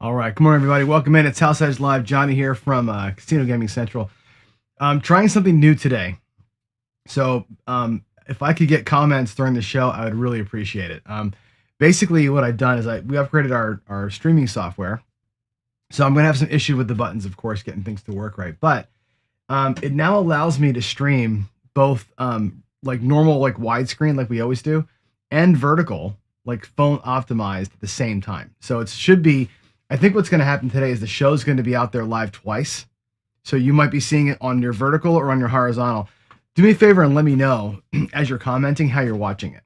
All right, come on, everybody. Welcome in. It's House Edge Live. Johnny here from Casino Gaming Central. I'm trying something new today. So if I could get comments during the show, I would really appreciate it. Basically, what I've done is we upgraded our streaming software. So I'm going to have some issue with the buttons, of course, getting things to work right. But it now allows me to stream both like normal, like widescreen, like we always do, and vertical, like phone optimized at the same time. So it should be. I think what's going to happen today is the show's going to be out there live twice. So you might be seeing it on your vertical or on your horizontal. Do me a favor and let me know as you're commenting how you're watching it.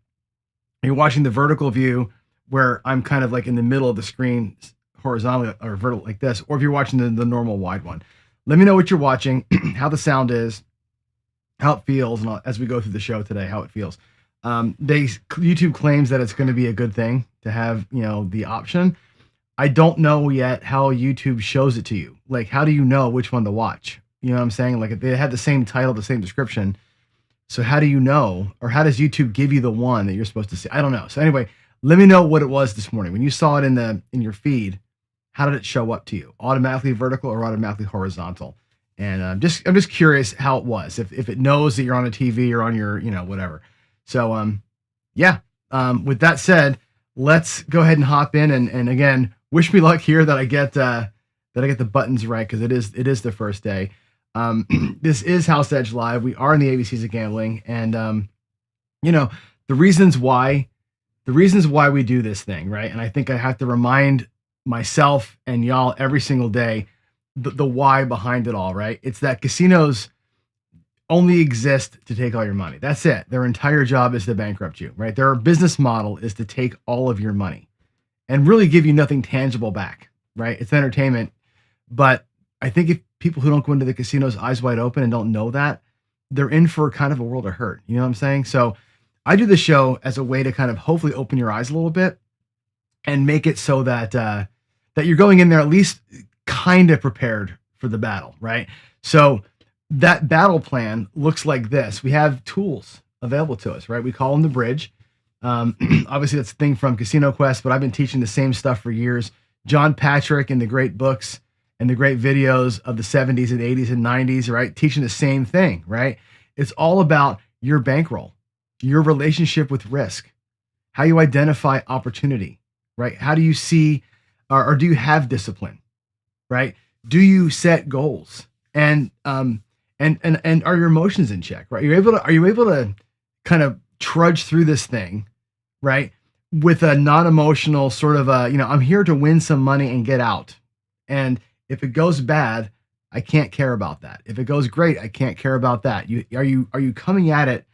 Are you watching the vertical view where I'm kind of like in the middle of the screen horizontally or vertical like this, or if you're watching the normal wide one? Let me know what you're watching, how the sound is, how it feels, and as we go through the show today, how it feels. YouTube claims that it's going to be a good thing to have, the option. I don't know yet how YouTube shows it to you. Like, how do you know which one to watch? You know what I'm saying? Like, if they had the same title, the same description. So how do you know, or how does YouTube give you the one that you're supposed to see? I don't know. So anyway, let me know what it was this morning when you saw it in your feed. How did it show up to you? Automatically vertical or automatically horizontal? And I'm just curious how it was. If it knows that you're on a TV or on your whatever. So yeah. With that said, let's go ahead and hop in and again, wish me luck here that I get the buttons right, because it is the first day. This is House Edge Live. We are in the ABCs of gambling, and the reasons why we do this thing, right? And I think I have to remind myself and y'all every single day the why behind it all, right? It's that casinos only exist to take all your money. That's it. Their entire job is to bankrupt you, right? Their business model is to take all of your money and really give you nothing tangible back, right? It's entertainment. But I think if people who don't go into the casinos eyes wide open and don't know that, they're in for kind of a world of hurt. You know what I'm saying? So I do the show as a way to kind of hopefully open your eyes a little bit and make it so that that you're going in there at least kind of prepared for the battle, right? So that battle plan looks like this. We have tools available to us, right? We call them the bridge. Obviously, that's a thing from Casino Quest, but I've been teaching the same stuff for years. John Patrick and the great books and the great videos of the 70s and 80s and 90s, right? Teaching the same thing, right? It's all about your bankroll, your relationship with risk, how you identify opportunity, right? How do you see, or do you have discipline, right? Do you set goals? And are your emotions in check, right? Are you able to kind of trudge through this thing, right? With a non-emotional sort of I'm here to win some money and get out. And if it goes bad, I can't care about that. If it goes great, I can't care about that. Are you coming at it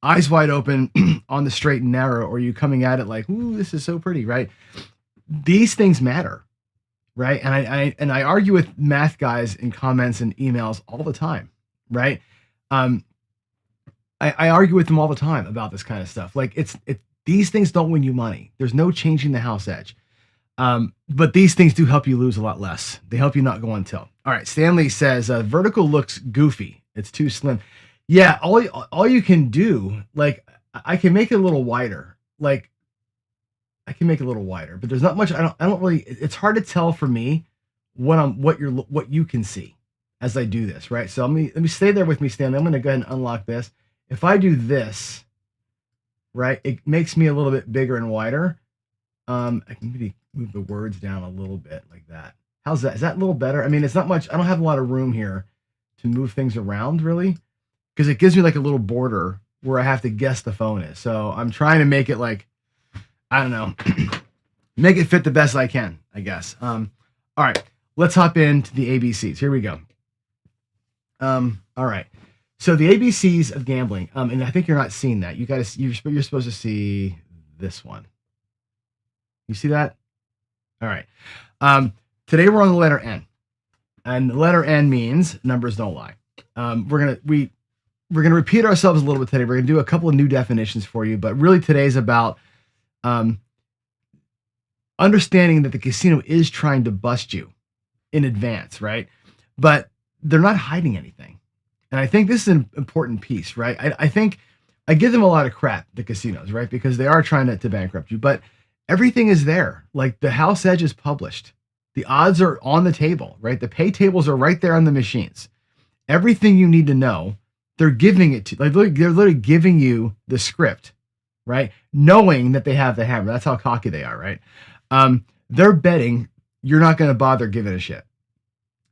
eyes wide open on the straight and narrow, or are you coming at it like, ooh, this is so pretty, right? These things matter, right? And I argue with math guys in comments and emails all the time, right? I argue with them all the time about this kind of stuff. Like these things don't win you money. There's no changing the house edge. But these things do help you lose a lot less. They help you not go on tilt. All right. Stanley says, vertical looks goofy. It's too slim. Yeah. All you can do, like, I can make it a little wider. Like, I can make it a little wider, but there's not much. I don't really, it's hard to tell for me what you can see as I do this. Right. So let me stay there with me, Stanley. I'm going to go ahead and unlock this. If I do this, right, it makes me a little bit bigger and wider. I can maybe move the words down a little bit like that. How's that? Is that a little better? I mean, it's not much. I don't have a lot of room here to move things around really, because it gives me like a little border where I have to guess the phone is. So I'm trying to make it like, I don't know, make it fit the best I can, I guess. All right, let's hop into the ABCs. Here we go. All right. So the ABCs of gambling, and I think you're not seeing that. You're supposed to see this one. You see that? All right. Today we're on the letter N, and the letter N means numbers don't lie. We're gonna repeat ourselves a little bit today. We're gonna do a couple of new definitions for you, but really today's about understanding that the casino is trying to bust you in advance, right? But they're not hiding anything. And I think this is an important piece, right? I think I give them a lot of crap, the casinos, right? Because they are trying to bankrupt you, but everything is there. Like the house edge is published. The odds are on the table, right? The pay tables are right there on the machines. Everything you need to know, they're giving it to, like, they're literally giving you the script, right? Knowing that they have the hammer. That's how cocky they are, right? They're betting you're not going to bother giving a shit.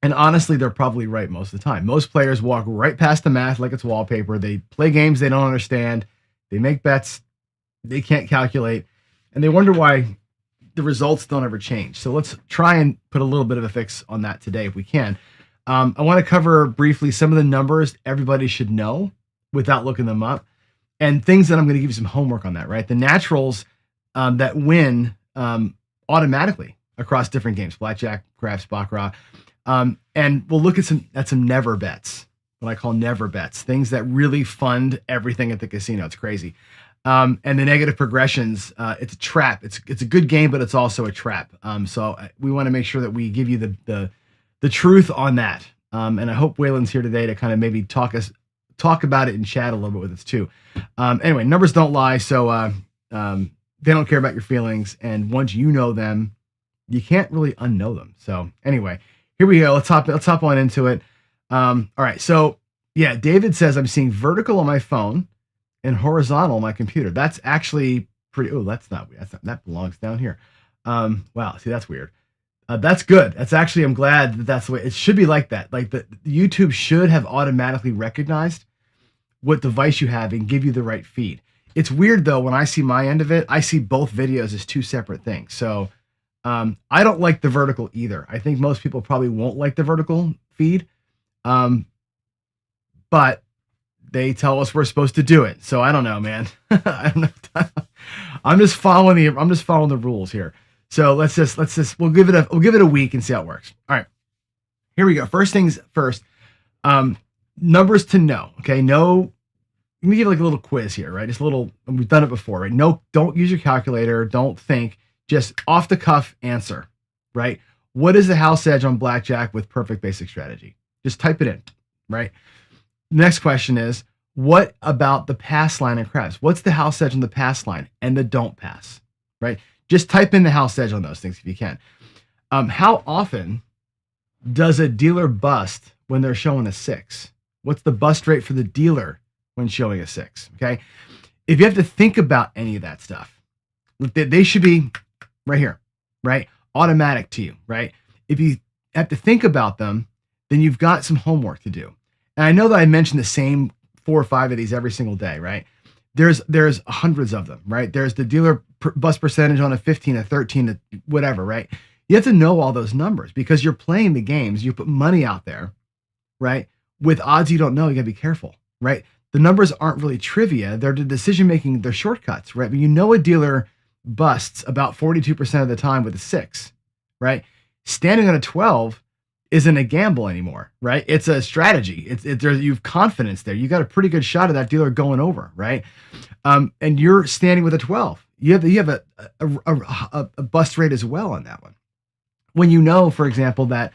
And honestly, they're probably right most of the time. Most players walk right past the math like it's wallpaper. They play games they don't understand. They make bets they can't calculate. And they wonder why the results don't ever change. So let's try and put a little bit of a fix on that today if we can. I want to cover briefly some of the numbers everybody should know without looking them up, and things that I'm going to give you some homework on that, right? The naturals that win automatically across different games, blackjack, craps, baccarat. And we'll look at some never bets, what I call never bets, things that really fund everything at the casino. It's crazy. And the negative progressions, it's a trap. It's a good game, but it's also a trap. So we want to make sure that we give you the truth on that. And I hope Waylon's here today to kind of maybe talk about it and chat a little bit with us too. Anyway, numbers don't lie. So they don't care about your feelings. And once you know them, you can't really unknow them. So anyway, here we go. Let's hop on into it. All right. So yeah, David says I'm seeing vertical on my phone and horizontal on my computer. That's actually pretty. Oh, that's not weird. That belongs down here. Wow. See, that's weird. That's good. That's actually, I'm glad that's the way it should be like that. Like the YouTube should have automatically recognized what device you have and give you the right feed. It's weird though, when I see my end of it, I see both videos as two separate things. So I don't like the vertical either. I think most people probably won't like the vertical feed. But they tell us we're supposed to do it. So I don't know, man. I don't know. I'm just following the rules here. So we'll give it a week and see how it works. All right. Here we go. First things first. Numbers to know. Okay. No, let me give like a little quiz here, right? Just a little, we've done it before, right? No, don't use your calculator. Don't think, just off the cuff answer, right? What is the house edge on blackjack with perfect basic strategy? Just type it in, right? Next question is, what about the pass line and craps? What's the house edge on the pass line and the don't pass, right? Just type in the house edge on those things if you can. How often does a dealer bust when they're showing a 6? What's the bust rate for the dealer when showing a 6? Okay. If you have to think about any of that stuff, they should be right here, right? Automatic to you, right? If you have to think about them, then you've got some homework to do. And I know that I mention the same 4 or 5 of these every single day, right? There's hundreds of them, right? There's the dealer bust percentage on a 15, a 13, a whatever, right? You have to know all those numbers because you're playing the games. You put money out there, right? With odds you don't know, you gotta be careful, right? The numbers aren't really trivia. They're the decision-making, they're shortcuts, right? But you know a dealer busts about 42% of the time with a 6, right? Standing on a 12 isn't a gamble anymore, right? It's a strategy. You've confidence there. You got a pretty good shot of that dealer going over, right? And you're standing with a 12. You have a bust rate as well on that one. When you know, for example, that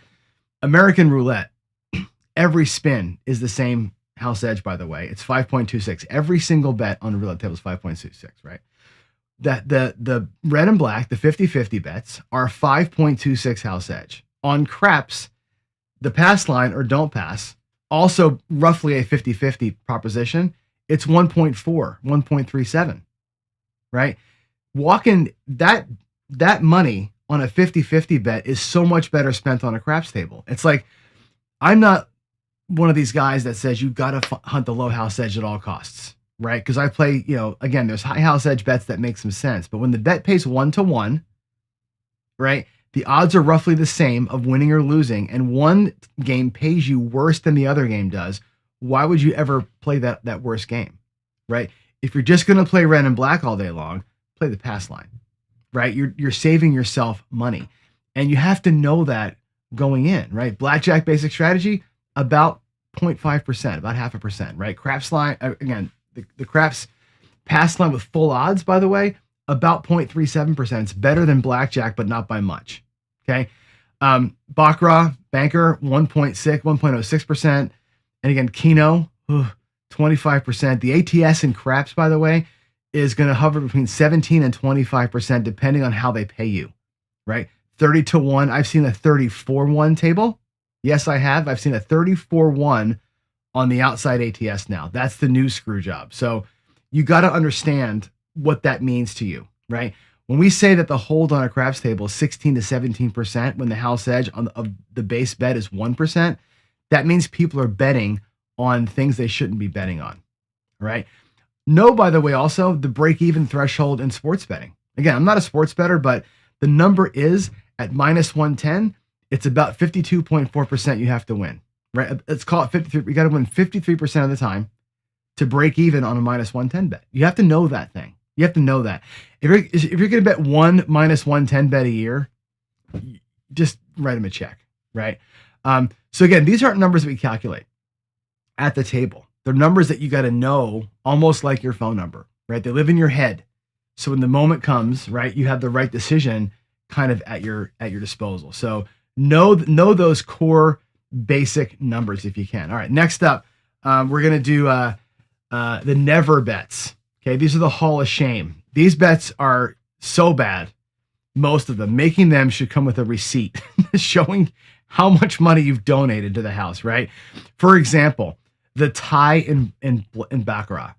American roulette, every spin is the same house edge, by the way. It's 5.26. Every single bet on the roulette table is 5.26, right? That the red and black, the 50-50 bets are 5.26 house edge. On craps, the pass line or don't pass, also roughly a 50-50 proposition, it's 1.4, 1.37, right? Walking that money on a 50-50 bet is so much better spent on a craps table. It's like, I'm not one of these guys that says you got to hunt the low house edge at all costs, right? Because I play, again, there's high house edge bets that make some sense, but when the bet pays 1-to-1, right? The odds are roughly the same of winning or losing, and one game pays you worse than the other game does. Why would you ever play that worse game, right? If you're just going to play red and black all day long, play the pass line, right? You're saving yourself money, and you have to know that going in, right? Blackjack basic strategy, about 0.5%, about 0.5%, right? Craps line, again, the craps pass line with full odds, by the way, about 0.37%. It's better than blackjack, but not by much. Okay. Baccarat, banker, 1.06%. And again, Keno, 25%. The ATS in craps, by the way, is going to hover between 17 and 25%, depending on how they pay you, right? 30-1. I've seen a 34-1 table. Yes, I have. I've seen a 34-1 on the outside ATS now. That's the new screw job. So you got to understand what that means to you, right? When we say that the hold on a craps table is 16 to 17%, when the house edge of the base bet is 1%, that means people are betting on things they shouldn't be betting on, right? Know, by the way, also the break-even threshold in sports betting. Again, I'm not a sports bettor, but the number is at minus 110. It's about 52.4% you have to win, right? Let's call it 53. You got to win 53% of the time to break even on a minus 110 bet. You have to know that thing. You have to know that. If you're going to bet one minus 110 bet a year, just write them a check, right? So again, these aren't numbers that we calculate at the table. They're numbers that you got to know, almost like your phone number, right? They live in your head. So when the moment comes, right, you have the right decision kind of at your disposal. So know those core basic numbers if you can. All right, next up, we're going to do the never bets. Okay, these are the Hall of Shame. These bets are so bad, most of them. Making them should come with a receipt showing how much money you've donated to the house, right? For example, the tie in Baccarat,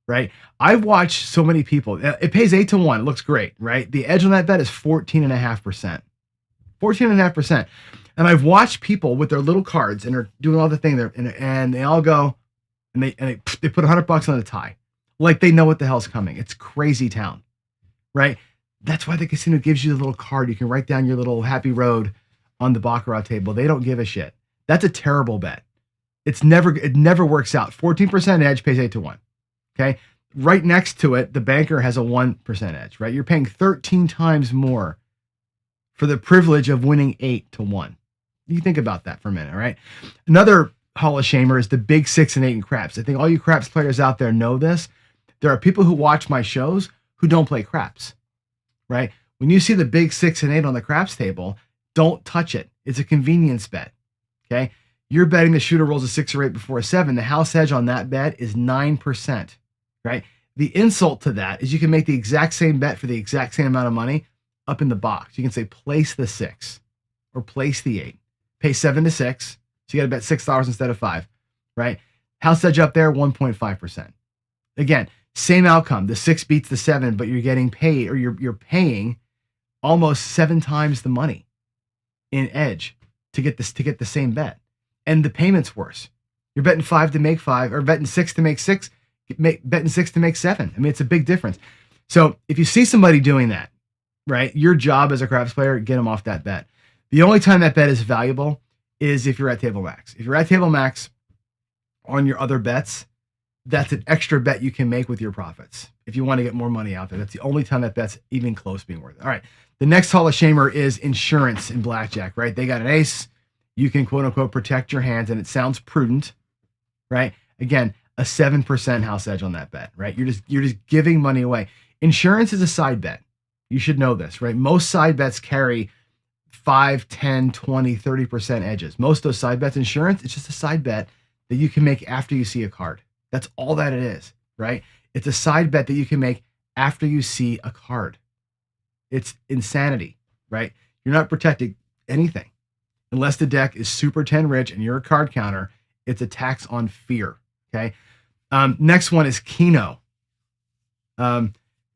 right? I've watched so many people. It pays 8-1. It looks great, right? The edge on that bet is 14.5%. 14.5%. And I've watched people with their little cards and they're doing all the thing there, and they all go and they put $100 on the tie. Like they know what the hell's coming. It's crazy town, right? That's why the casino gives you the little card. You can write down your little happy road on the Baccarat table. They don't give a shit. That's a terrible bet. It never works out. 14% edge pays 8-1. Okay. Right next to it, the banker has a 1% edge, right? You're paying 13 times more for the privilege of winning 8-1. You think about that for a minute, all right? Another Hall of Shamer is the big 6 and 8 in craps. I think all you craps players out there know this. There are people who watch my shows who don't play craps, right? When you see the big 6 and 8 on the craps table, don't touch it. It's a convenience bet, okay? You're betting the shooter rolls a 6 or 8 before a 7. The house edge on that bet is 9%, right? The insult to that is you can make the exact same bet for the exact same amount of money up in the box. You can say place the 6 or place the 8. Pay 7 to 6. So you got to bet $6 instead of 5, right? House edge up there, 1.5%. Again, same outcome. The 6 beats the 7, but you're getting paid, or you're paying almost 7 times the money in edge to get the same bet, and the payment's worse. You're betting 5 to make 5, or betting 6 to make 6, betting 6 to make 7. I mean, it's a big difference. So if you see somebody doing that, right, your job as a craps player, get them off that bet. The only time that bet is valuable is if you're at table max. If you're at table max on your other bets, that's an extra bet you can make with your profits. If you want to get more money out there, that's the only time that bet's even close to being worth it. All right. The next Hall of Shamer is insurance in blackjack, right? They got an ace. You can quote unquote protect your hands, and it sounds prudent, right? Again, a 7% house edge on that bet, right? You're just giving money away. Insurance is a side bet. You should know this, right? Most side bets carry 5, 10, 20, 30% edges. Most of those side bets, insurance, it's just a side bet that you can make after you see a card. That's all that it is, right? It's a side bet that you can make after you see a card. It's insanity, right? You're not protecting anything. Unless the deck is super 10 rich and you're a card counter, it's a tax on fear, okay? Next one is Keno.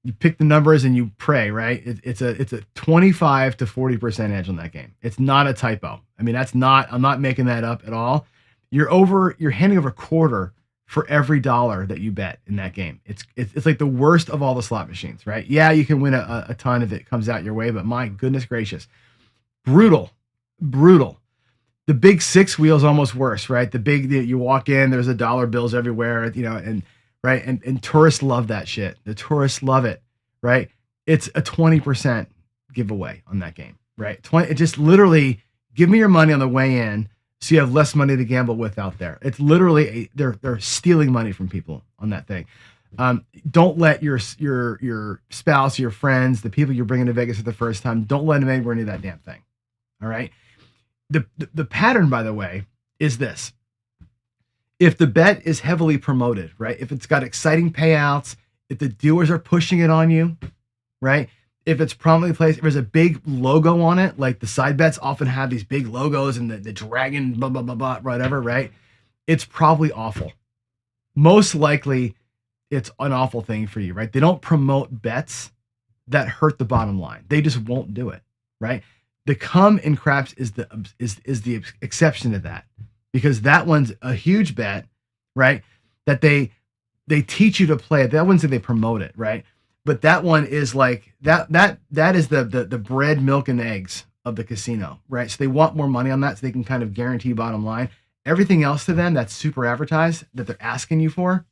You pick the numbers and you pray, right? It's a 25 to 40% edge on that game. It's not a typo. I mean, I'm not making that up at all. You're handing over a quarter for every dollar that you bet in that game. It's like the worst of all the slot machines, right? Yeah, you can win a ton if it comes out your way, but my goodness gracious. Brutal. The big 6 wheel is almost worse, right? You walk in, there's dollar bills everywhere, and right? And tourists love that shit. The tourists love it, right? It's a 20% giveaway on that game, right? It just literally give me your money on the way in, so you have less money to gamble with out there. It's literally they're stealing money from people on that thing. Don't let your spouse, your friends, the people you're bringing to Vegas for the first time, don't let them anywhere near that damn thing. All right. The pattern, by the way, is this. If the bet is heavily promoted, right? If it's got exciting payouts, if the dealers are pushing it on you, right? If it's prominently placed, if there's a big logo on it, like the side bets often have these big logos and the dragon, blah, blah, blah, blah, whatever, right? It's probably awful. Most likely it's an awful thing for you, right? They don't promote bets that hurt the bottom line. They just won't do it, right? The come in craps is the exception to that, because that one's a huge bet, right? That they teach you to play it. That one's that they promote it, right? But that one is like that is the bread, milk, and eggs of the casino, right? So they want more money on that so they can kind of guarantee bottom line. Everything else to them that's super advertised that they're asking you for,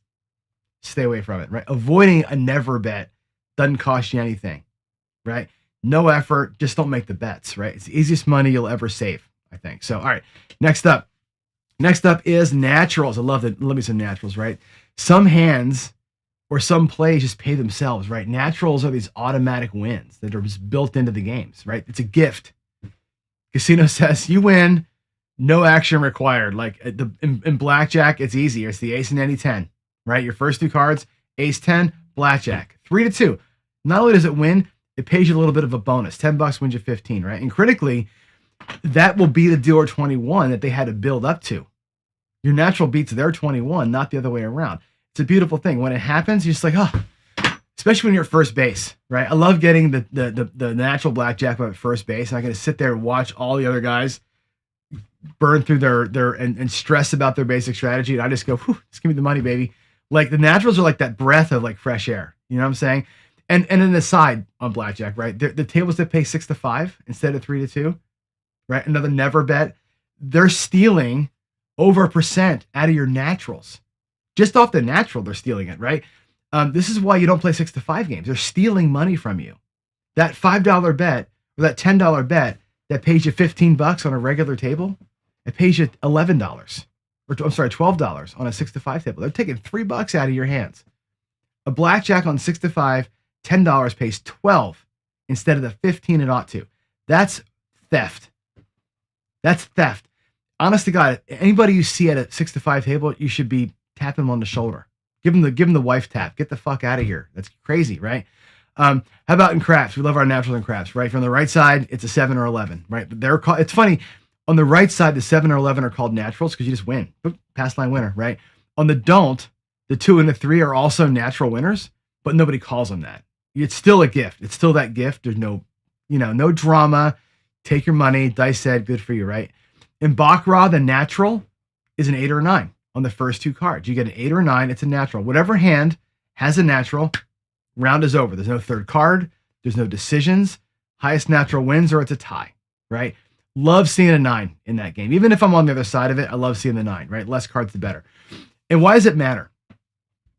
stay away from it, right? Avoiding a never bet doesn't cost you anything, right? No effort, just don't make the bets, right? It's the easiest money you'll ever save, I think. So, all right, next up is naturals. I love me some naturals, right? Some hands or some plays just pay themselves, right? Naturals are these automatic wins that are just built into the games, right? It's a gift. Casino says you win, no action required. Like in blackjack, it's easy. It's the ace and any 10, right? Your first two cards, ace 10, blackjack, 3-2. Not only does it win, it pays you a little bit of a bonus. $10 wins you 15, right? And critically, that will be the dealer 21 that they had to build up to. Your natural beats their 21, not the other way around. It's a beautiful thing. When it happens, you're just like, oh, especially when you're at first base, right? I love getting the natural blackjack at first base. And I get to sit there and watch all the other guys burn through their and stress about their basic strategy. And I just go, just give me the money, baby. Like the naturals are like that breath of like fresh air. You know what I'm saying? And an aside on blackjack, right? The tables that pay 6-5 instead of 3-2, right? Another never bet. They're stealing over 1% out of your naturals. Just off the natural, they're stealing it, right? This is why you don't play 6-5 games. They're stealing money from you. That $5 bet or that $10 bet that pays you $15 on a regular table, it pays you $11 or I'm sorry, $12 on a 6-5 table. They're taking $3 out of your hands. A blackjack on 6-5, $10 pays 12 instead of the 15 it ought to. That's theft. That's theft. Honest to God, anybody you see at a 6-5 table, you should be tapping them on the shoulder. Give them the wife tap. Get the fuck out of here. That's crazy, right? How about in craps? We love our naturals in craps, right? From the right side, it's a 7 or 11, right? But they're called. It's funny. On the right side, the 7 or 11 are called naturals because you just win. Boop, pass line winner, right? On the don't, the 2 and the 3 are also natural winners, but nobody calls them that. It's still a gift. It's still that gift. There's no drama. Take your money. Dice said, good for you, right? In Baccarat, the natural is an 8 or a 9 on the first two cards. You get an 8 or a 9, it's a natural. Whatever hand has a natural, round is over. There's no third card. There's no decisions. Highest natural wins or it's a tie, right? Love seeing a 9 in that game. Even if I'm on the other side of it, I love seeing the 9, right? Less cards, the better. And why does it matter?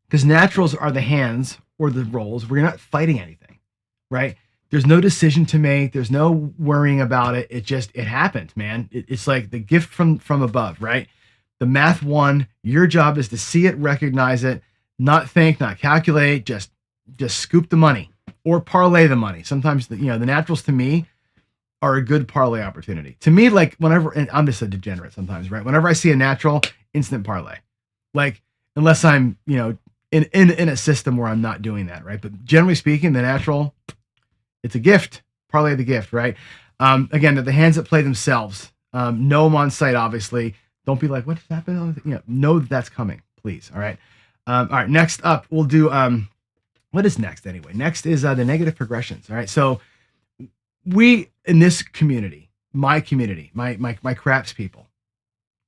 Because naturals are the hands or the rolls where you're not fighting anything, right? There's no decision to make. There's no worrying about it. It happened, man. It's like the gift from above, right? The math won. Your job is to see it, recognize it, not think, not calculate, just scoop the money or parlay the money. Sometimes the naturals to me are a good parlay opportunity. To me, like whenever, and I'm just a degenerate sometimes, right? Whenever I see a natural, instant parlay. Like unless I'm, in a system where I'm not doing that, right? But generally speaking, the natural, it's a gift. Parlay the gift, right? Again, the hands that play themselves. Know them on site, obviously. Don't be like, what just happened? Know that that's coming, please. All right. All right. Next up, we'll do. What is next anyway? Next is the negative progressions. All right. So we in this community, my craps people,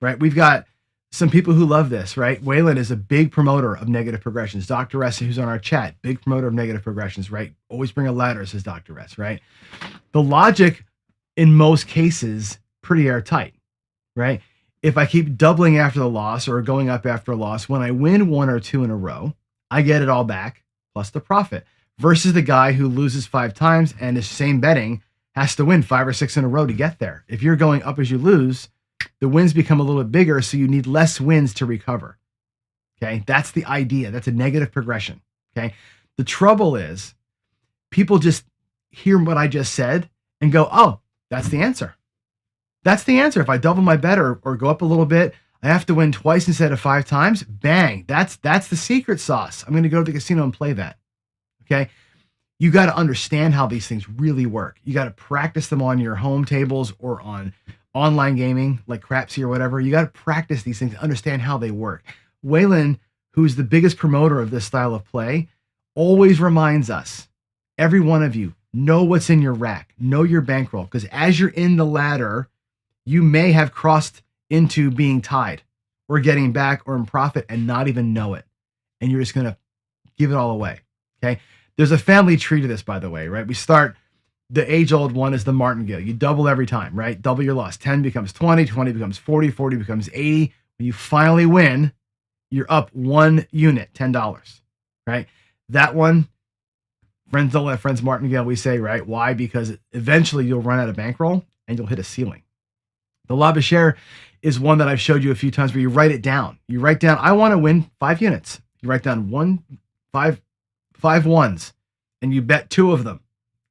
right? We've got some people who love this, right? Waylon is a big promoter of negative progressions. Dr. S, who's on our chat, big promoter of negative progressions, right? Always bring a ladder, says Dr. S, right? The logic in most cases, pretty airtight, right? If I keep doubling after the loss or going up after a loss, when I win 1 or 2 in a row, I get it all back plus the profit versus the guy who loses 5 times and the same betting has to win 5 or 6 in a row to get there. If you're going up as you lose, the wins become a little bit bigger, so you need less wins to recover. Okay, that's the idea. That's a negative progression. Okay, the trouble is people just hear what I just said and go, oh, that's the answer. That's the answer. If I double my bet or go up a little bit, I have to win twice instead of 5 times. Bang. That's the secret sauce. I'm going to go to the casino and play that. Okay. You got to understand how these things really work. You got to practice them on your home tables or on online gaming like Crapsy or whatever. You got to practice these things, understand how they work. Waylon, who's the biggest promoter of this style of play, always reminds us, every one of you, know what's in your rack, know your bankroll, because as you're in the ladder, you may have crossed into being tied or getting back or in profit and not even know it. And you're just going to give it all away. Okay. There's a family tree to this, by the way, right? We start, the age-old one is the martingale. You double every time, right? Double your loss. 10 becomes 20, 20 becomes 40, 40 becomes 80. When you finally win, you're up 1 unit, $10, right? That one, friends don't let friends martingale, we say, right? Why? Because eventually you'll run out of bankroll and you'll hit a ceiling. The Labashare is one that I've showed you a few times where you write it down. You write down, I want to win 5 units. You write down 5 ones, and you bet 2 of them,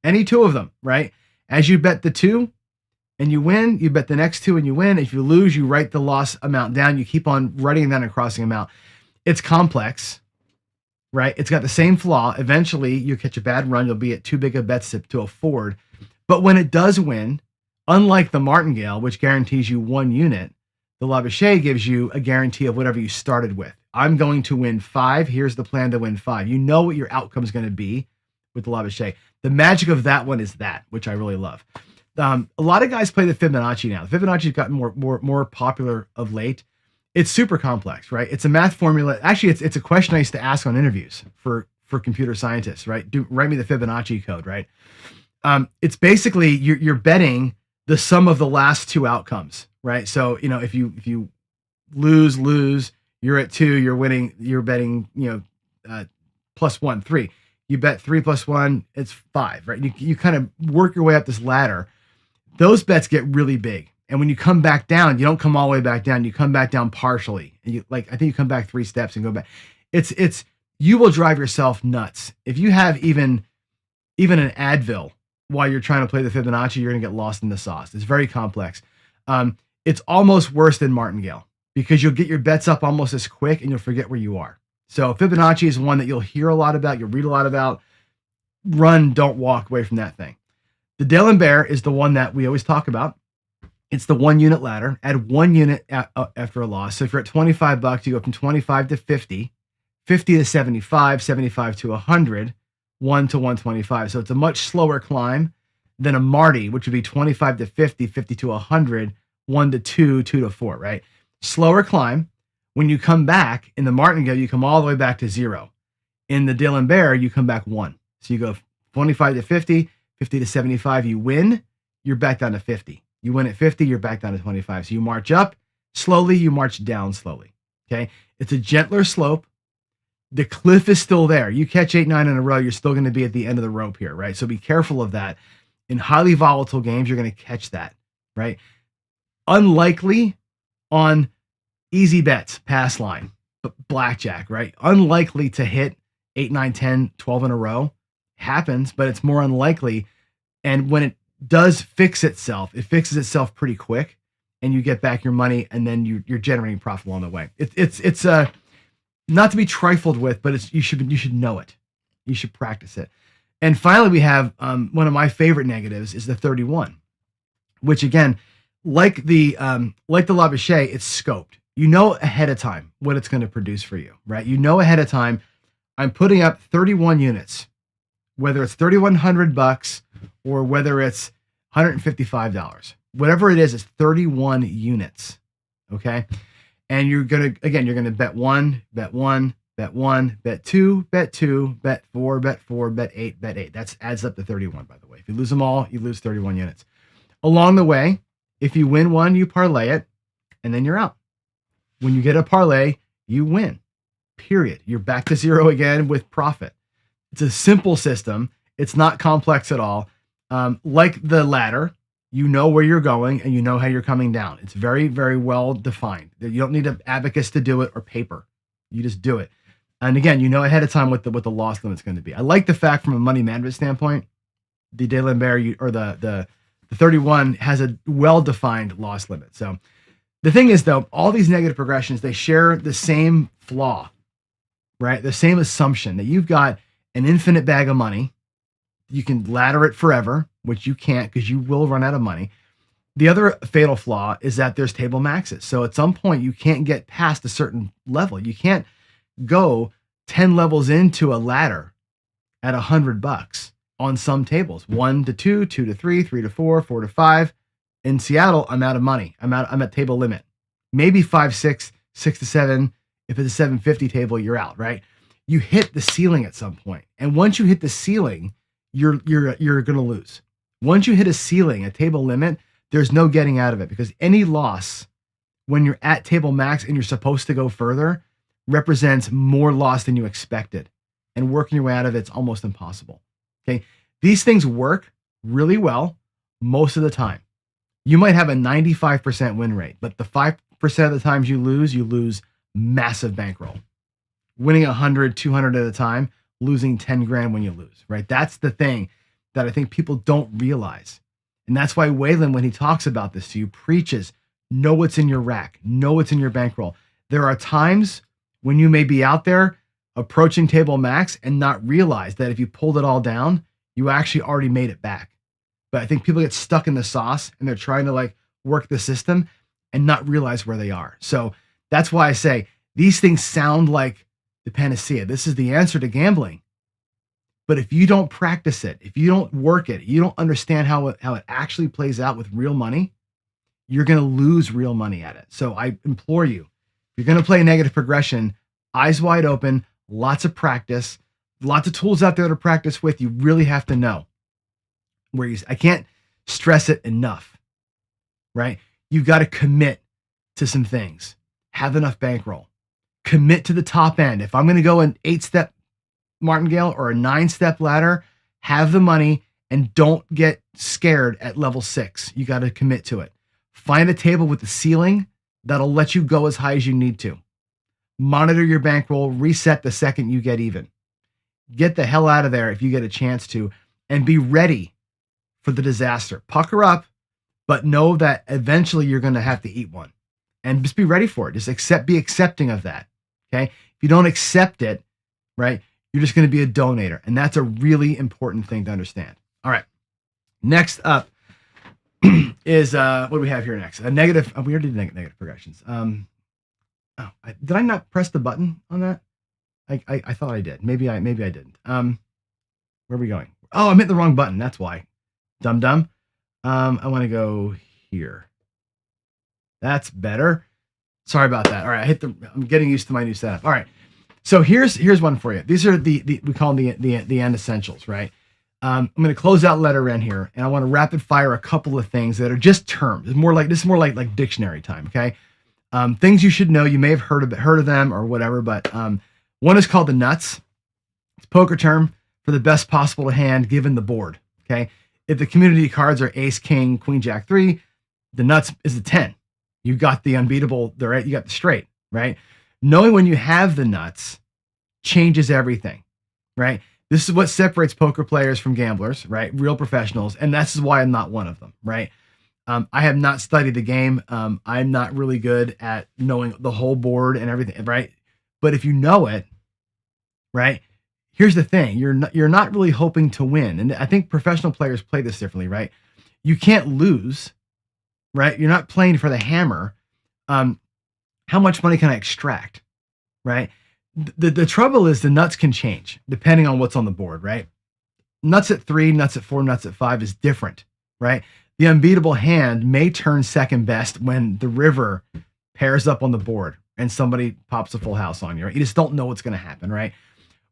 any 2 of them, right? As you bet the 2 and you win, you bet the next 2 and you win. If you lose, you write the loss amount down. You keep on writing down and crossing them out. It's complex, right? It's got the same flaw. Eventually, you catch a bad run. You'll be at too big of bets to afford. But when it does win, unlike the martingale, which guarantees you 1 unit, the Labashare gives you a guarantee of whatever you started with. I'm going to win 5. Here's the plan to win 5. You know what your outcome is going to be with the Labashare. The magic of that one is that, which I really love. A lot of guys play the Fibonacci now. The Fibonacci's gotten more popular of late. It's super complex, right? It's a math formula. Actually, it's a question I used to ask on interviews for computer scientists, right? Write me the Fibonacci code, right? It's basically you're betting the sum of the last 2 outcomes, right? So if you lose. You're at 2, you're winning, you're betting, plus 1, 3. You bet 3 plus 1, it's 5, right? You kind of work your way up this ladder. Those bets get really big. And when you come back down, you don't come all the way back down. You come back down partially. And I think you come back 3 steps and go back. You will drive yourself nuts. If you have even an Advil while you're trying to play the Fibonacci, you're going to get lost in the sauce. It's very complex. It's almost worse than martingale, because you'll get your bets up almost as quick and you'll forget where you are. So Fibonacci is one that you'll hear a lot about, you'll read a lot about. Run, don't walk away from that thing. The D'Alembert is the one that we always talk about. It's the 1 unit ladder. Add 1 unit after a loss. So if you're at $25, you go from 25 to 50, 50 to 75, 75 to 100, 1 to 125. So it's a much slower climb than a Marty, which would be 25 to 50, 50 to 100, 1 to 2, 2 to 4, right? Slower climb. When you come back in the martingale, you come all the way back to 0. In the D'Alembert, you come back 1. So you go 25 to 50, 50 to 75, you win, you're back down to 50. You win at 50, you're back down to 25. So you march up slowly, you march down slowly. Okay. It's a gentler slope. The cliff is still there. You catch 8, 9 in a row, you're still going to be at the end of the rope here, right? So be careful of that. In highly volatile games, you're going to catch that, right? Unlikely on easy bets, pass line, but blackjack, right? Unlikely to hit 8, 9, 10, 12 in a row. Happens, but it's more unlikely. And when it does fix itself, it fixes itself pretty quick, and you get back your money, and then you're generating profit along the way. It's not to be trifled with, but you should know it. You should practice it. And finally, we have one of my favorite negatives is the 31, which again, like the Labashare, it's scoped. You know ahead of time what it's going to produce for you, right? You know ahead of time, I'm putting up 31 units, whether it's $3,100 or whether it's $155, whatever it is, it's 31 units. Okay. And you're going to bet 1, bet 1, bet 1, bet 2, bet 2, bet 4, bet 4, bet 8, bet 8. That adds up to 31, by the way. If you lose them all, you lose 31 units. Along the way, if you win one, you parlay it, and then you're out. When you get a parlay, you win. Period. You're back to 0 again with profit. It's a simple system. It's not complex at all. Like the ladder, you know where you're going and you know how you're coming down. It's very, very well defined. You don't need an abacus to do it or paper. You just do it. And again, you know ahead of time what the loss limit's going to be. I like the fact from a money management standpoint, the D'Alembert or the 31 has a well-defined loss limit. So The thing is, though, all these negative progressions, they share the same flaw, right? The same assumption that you've got an infinite bag of money. You can ladder it forever, which you can't because you will run out of money. The other fatal flaw is that there's table maxes. So at some point, you can't get past a certain level. You can't go 10 levels into a ladder at $100 on some tables. 1 to 2, 2 to 3, 3 to 4, 4 to 5. In Seattle, I'm out of money. I'm at table limit. Maybe 5, 6, 6 to 7. If it's a 750 table, you're out, right? You hit the ceiling at some point. And once you hit the ceiling, you're going to lose. Once you hit a ceiling, a table limit, there's no getting out of it, because any loss when you're at table max and you're supposed to go further represents more loss than you expected. And working your way out of it's almost impossible. Okay. These things work really well most of the time. You might have a 95% win rate, but the 5% of the times you lose massive bankroll. Winning 100, 200 at a time, losing 10 grand when you lose, right? That's the thing that I think people don't realize. And that's why Waylon, when he talks about this to you, preaches, know what's in your rack, know what's in your bankroll. There are times when you may be out there approaching table max and not realize that if you pulled it all down, you actually already made it back. But I think people get stuck in the sauce and they're trying to like work the system and not realize where they are. So that's why I say these things sound like the panacea. This is the answer to gambling. But if you don't practice it, if you don't work it, you don't understand how it actually plays out with real money, you're going to lose real money at it. So I implore you, if you're going to play a negative progression, eyes wide open, lots of practice, lots of tools out there to practice with. You really have to know where I can't stress it enough, right? You've got to commit to some things. Have enough bankroll. Commit to the top end. If I'm going to go an 8-step martingale or a 9-step ladder, have the money and don't get scared at level 6. You got to commit to it. Find a table with the ceiling that'll let you go as high as you need to. Monitor your bankroll, reset the second you get even. Get the hell out of there if you get a chance to, and be ready for the disaster. Pucker up, but know that eventually you're going to have to eat one. And just be ready for it. Just be accepting of that. Okay? If you don't accept it, right, you're just going to be a donator. And that's a really important thing to understand. All right. Next up is, what do we have here next? A negative, we already did negative progressions. Did I not press the button on that? I thought I did. Maybe I didn't. Where are we going? Oh, I hit the wrong button. That's why. Dumb. I want to go here. That's better. Sorry about that. All right, I'm getting used to my new setup. All right. So here's one for you. These are we call them the end essentials, right? I'm going to close out letter N here, and I want to rapid fire a couple of things that are just terms. This is more like dictionary time, okay? Things you should know. You may have heard of them or whatever, but one is called the nuts. It's a poker term for the best possible hand given the board. Okay, if the community cards are ace, king, queen, jack, 3, the nuts is the 10. You got the unbeatable. You got the straight. Right. Knowing when you have the nuts changes everything. Right. This is what separates poker players from gamblers. Right. Real professionals, and this is why I'm not one of them. Right. I have not studied the game. I'm not really good at knowing the whole board and everything. Right. But if you know it, right, here's the thing. You're not really hoping to win. And I think professional players play this differently, right? You can't lose, right? You're not playing for the hammer. How much money can I extract, right? The trouble is the nuts can change depending on what's on the board, right? Nuts at 3, nuts at 4, nuts at 5 is different, right? The unbeatable hand may turn second best when the river pairs up on the board and somebody pops a full house on you, right? You just don't know what's going to happen, right?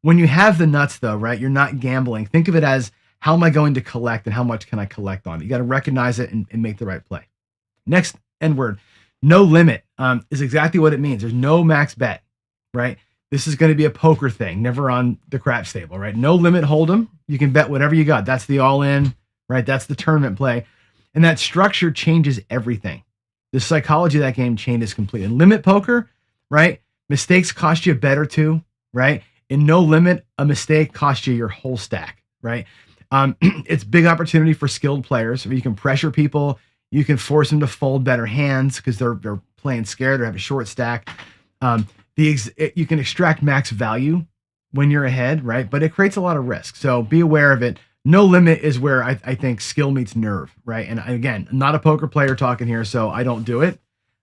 When you have the nuts, though, right, you're not gambling. Think of it as, how am I going to collect and how much can I collect on it? You got to recognize it and make the right play. Next N word, no limit, is exactly what it means. There's no max bet, right? This is going to be a poker thing, never on the craps table, right? No limit hold'em. You can bet whatever you got. That's the all-in, right? That's the tournament play. And that structure changes everything. The psychology of that game changes completely. In limit poker, right, mistakes cost you a bet or two, right? In no limit, a mistake costs you your whole stack, right? It's big opportunity for skilled players where you can pressure people. You can force them to fold better hands because they're playing scared or have a short stack. You can extract max value when you're ahead, right? But it creates a lot of risk. So be aware of it. No limit is where I think skill meets nerve, right? And again, I'm not a poker player talking here, so I don't do it.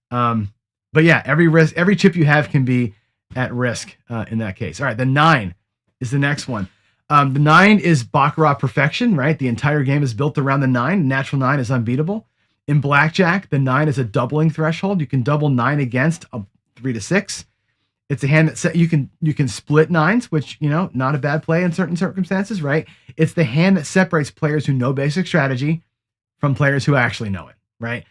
But yeah, every chip you have can be at risk in that case. All right, the 9 is the next one. The 9 is Baccarat perfection, right? The entire game is built around the 9. Natural 9 is unbeatable. In blackjack, the 9 is a doubling threshold. You can double 9 against a 3 to 6. It's a hand that you can split 9s, which, not a bad play in certain circumstances, right? It's the hand that separates players who know basic strategy from players who actually know it, right?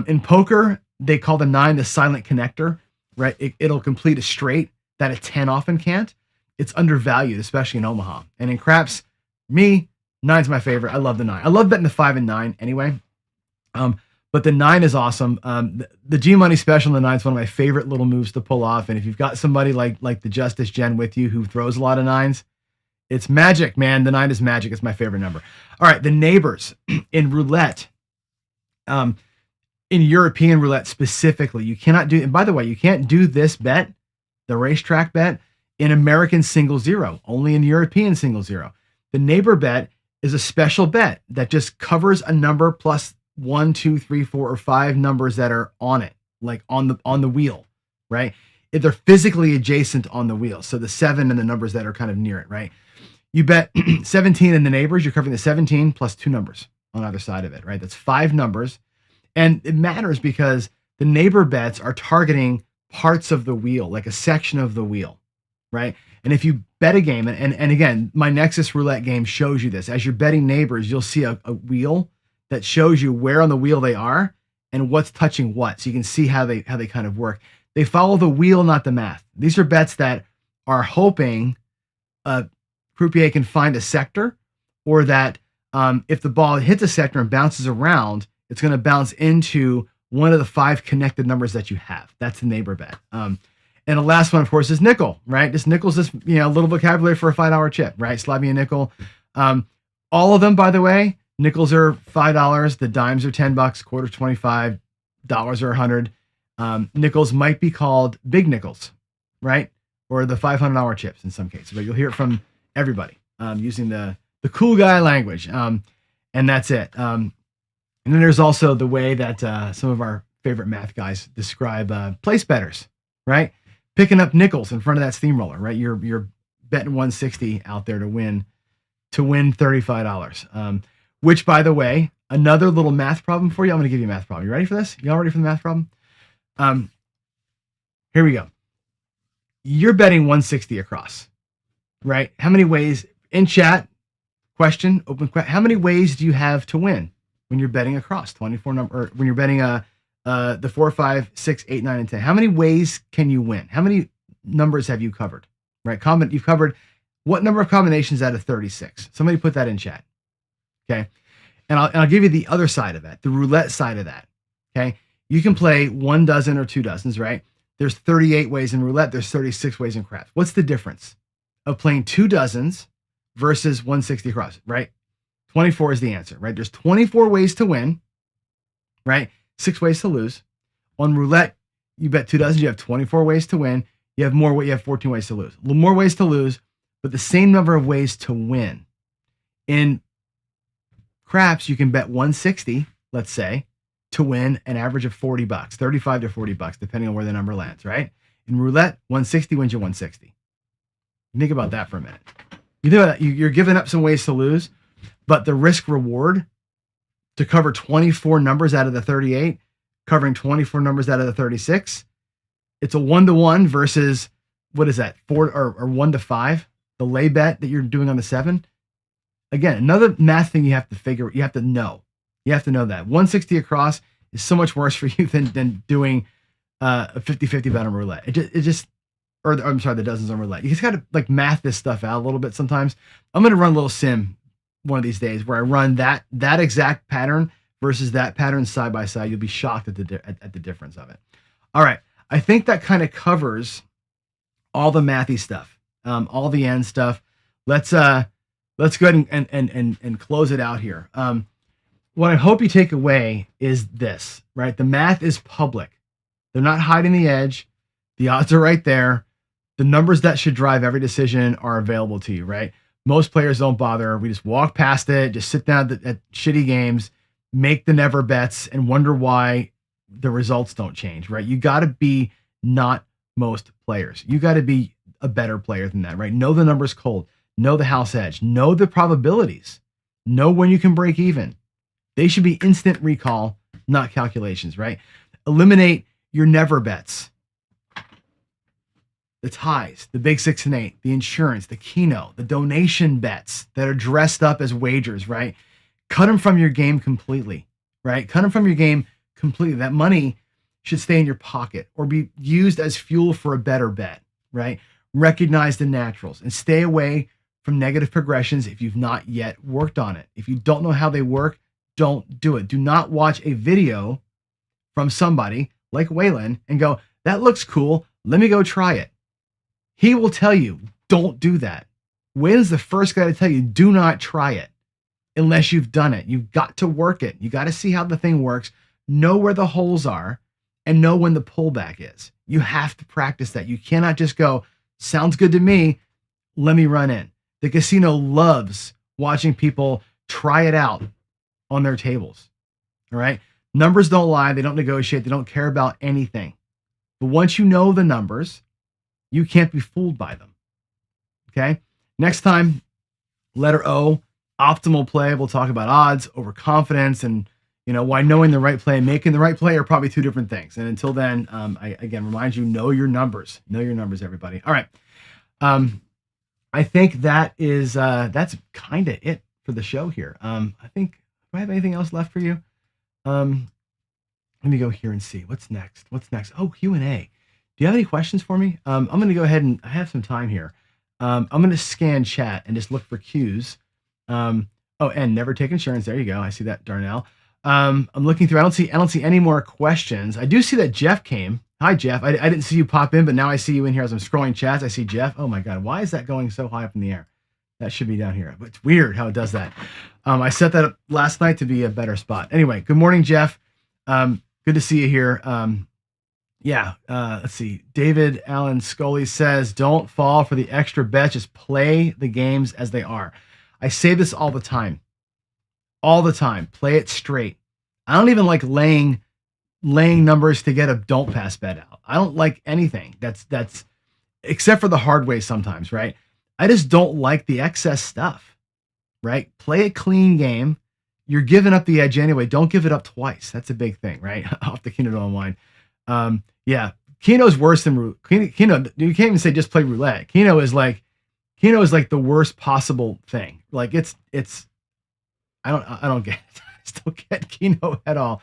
In poker, they call the 9 the silent connector, right? It'll complete a straight that a 10 often can't. It's undervalued, especially in Omaha. And in craps, 9's my favorite. I love the 9. I love betting the 5 and 9 anyway. But the 9 is awesome. The G Money special in the 9 is one of my favorite little moves to pull off. And if you've got somebody like the Justice Gen with you who throws a lot of 9s, it's magic, man. The 9 is magic. It's my favorite number. All right, the neighbors in roulette. In European roulette specifically, you cannot do. And by the way, you can't do this bet, the racetrack bet, in American single zero. Only in European single zero. The neighbor bet is a special bet that just covers a number plus 1, 2, 3, 4, or 5 numbers that are on it, like on the wheel, right? If they're physically adjacent on the wheel. So the 7 and the numbers that are kind of near it, right? You bet 17 in the neighbors, you're covering the 17 plus 2 numbers on either side of it, right? That's 5 numbers. And it matters because the neighbor bets are targeting parts of the wheel, like a section of the wheel, right? And if you bet a game, and again, my Nexus roulette game shows you this. As you're betting neighbors, you'll see a wheel that shows you where on the wheel they are and what's touching what. So you can see how they kind of work. They follow the wheel, not the math. These are bets that are hoping a croupier can find a sector, or that if the ball hits a sector and bounces around, it's going to bounce into one of the 5 connected numbers that you have. That's the neighbor bet. And the last one, of course, is nickel, right? This nickel's just, a little vocabulary for a $5 chip, right? Slide me a nickel. All of them, by the way, nickels are $5. The dimes are $10. Quarters $25. Dollars are $100. Nickels might be called big nickels, right? Or the $500 chips in some cases, but you'll hear it from everybody using the cool guy language. And that's it. And then there's also the way that some of our favorite math guys describe place bettors, right? Picking up nickels in front of that steamroller, right? You're betting 160 out there to win $35. Which, by the way, another little math problem for you. I'm going to give you a math problem. You ready for this? Y'all ready for the math problem? Here we go. You're betting 160 across, right? How many ways in chat? Question, open question. How many ways do you have to win when you're betting across 24 number, or when you're betting the 4, 5, 6, 8, 9, and 10? How many ways can you win? How many numbers have you covered? Right? You've covered what number of combinations out of 36? Somebody put that in chat. Okay. And I'll give you the other side of that, the roulette side of that. Okay. You can play 1 dozen or 2 dozens, right? There's 38 ways in roulette. There's 36 ways in craps. What's the difference of playing 2 dozens versus 160 across, right? 24 is the answer, right? There's 24 ways to win, right? 6 ways to lose. On roulette, you bet 2 dozens, you have 24 ways to win. You have 14 ways to lose. A little more ways to lose, but the same number of ways to win. In craps, you can bet 160, let's say, to win an average of $40, 35 to $40, depending on where the number lands, right? In roulette, 160 wins you 160. Think about that for a minute. You think about that, you're giving up some ways to lose, but the risk reward to cover 24 numbers out of the 38, covering 24 numbers out of the 36, it's a 1-to-1 versus, what is that, 4 or 1-to-5, the lay bet that you're doing on the 7. Again, another math thing you have to know. You have to know that 160 across is so much worse for you than doing a 50-50 bet on roulette. The dozens on roulette. You just got to like math this stuff out a little bit sometimes. I'm going to run a little sim one of these days where I run that exact pattern versus that pattern side by side. You'll be shocked at the difference of it. All right. I think that kind of covers all the mathy stuff, all the end stuff. Let's go ahead and close it out here. What I hope you take away is this, right? The math is public. They're not hiding the edge. The odds are right there. The numbers that should drive every decision are available to you, right? Most players don't bother. We just walk past it, just sit down at shitty games, make the never bets, and wonder why the results don't change, right? You got to be not most players. You got to be a better player than that, right? Know the numbers cold. Know the house edge. Know the probabilities. Know when you can break even. They should be instant recall, not calculations, right? Eliminate your never bets. The ties, the big 6 and 8, the insurance, the Keno, the donation bets that are dressed up as wagers, right? Cut them from your game completely, right? Cut them from your game completely. That money should stay in your pocket or be used as fuel for a better bet, right? Recognize the naturals and stay away from negative progressions if you've not yet worked on it. If you don't know how they work, don't do it. Do not watch a video from somebody like Waylon and go, that looks cool. Let me go try it. He will tell you, don't do that. Waylon's the first guy to tell you, do not try it unless you've done it. You've got to work it. You got to see how the thing works, know where the holes are, and know when the pullback is. You have to practice that. You cannot just go, sounds good to me, let me run in. The casino loves watching people try it out on their tables. All right. Numbers don't lie. They don't negotiate. They don't care about anything. But once you know the numbers, you can't be fooled by them. Okay. Next time, letter O, optimal play. We'll talk about odds, overconfidence, and why knowing the right play and making the right play are probably two different things. And until then, I again remind you, know your numbers. Know your numbers, everybody. All right. I think that's kind of it for the show here. I think, do I have anything else left for you? Let me go here and see what's next. Oh, Q&A. Do you have any questions for me? I'm going to go ahead and I have some time here. I'm going to scan chat and just look for cues. And never take insurance. There you go. I see that, Darnell. I'm looking through. I don't see any more questions. I do see that Jeff came. Hi, Jeff. I didn't see you pop in, but now I see you in here as I'm scrolling chats. I see Jeff. Oh my God. Why is that going so high up in the air? That should be down here. But it's weird how it does that. I set that up last night to be a better spot. Anyway, good morning, Jeff. Good to see you here. Let's see. David Allen Scully says, don't fall for the extra bet. Just play the games as they are. I say this all the time. All the time. Play it straight. I don't even like laying numbers to get a don't pass bet out. I don't like anything that's except for the hard way sometimes, right? I just don't like the excess stuff, right? Play a clean game. You're giving up the edge anyway. Don't give it up twice. That's a big thing, right? Off the Keno to unwind. Keno's worse than Keno. You can't even say just play roulette. Keno is like the worst possible thing. Like it's I don't get it. I just don't get Keno at all.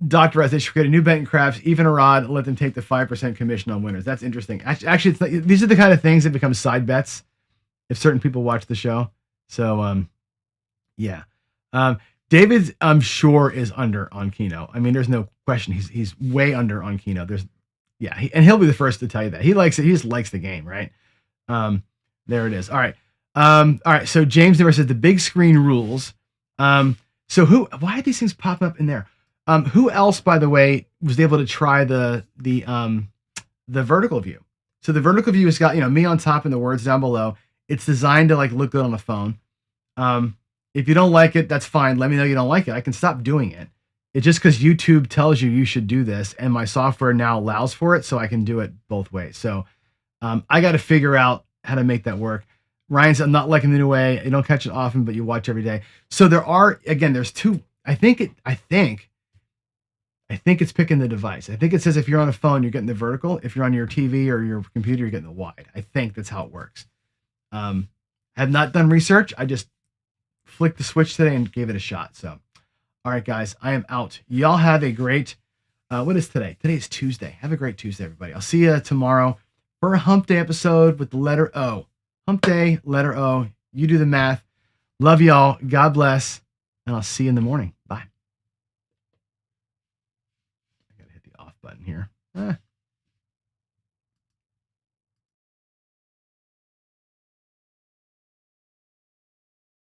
Dr. S, they should create a new bet in craps, even a rod, and let them take the 5% commission on winners. That's interesting. Actually, it's like, these are the kind of things that become side bets if certain people watch the show. So, David, I'm sure, is under on Keno. I mean, there's no question. He's way under on Keno. And he'll be the first to tell you that. He likes it. He just likes the game, right? There it is. All right. So James never said the big screen rules. Why are these things popping up in there? Who else, by the way, was able to try the vertical view? So the vertical view has got, me on top and the words down below. It's designed to look good on the phone. If you don't like it, that's fine. Let me know you don't like it. I can stop doing it. It's just because YouTube tells you should do this, and my software now allows for it, so I can do it both ways. So I got to figure out how to make that work. Ryan said, I'm not liking the new way. You don't catch it often, but you watch every day. So there's two. I think it's picking the device. I think it says if you're on a phone, you're getting the vertical. If you're on your TV or your computer, you're getting the wide. I think that's how it works. Have not done research. I just flicked the switch today and gave it a shot. So, all right, guys, I am out. Y'all have a great, what is today? Today is Tuesday. Have a great Tuesday, everybody. I'll see you tomorrow for a hump day episode with the letter O. Hump day, letter O. You do the math. Love y'all. God bless. And I'll see you in the morning. Bye. I got to hit the off button here.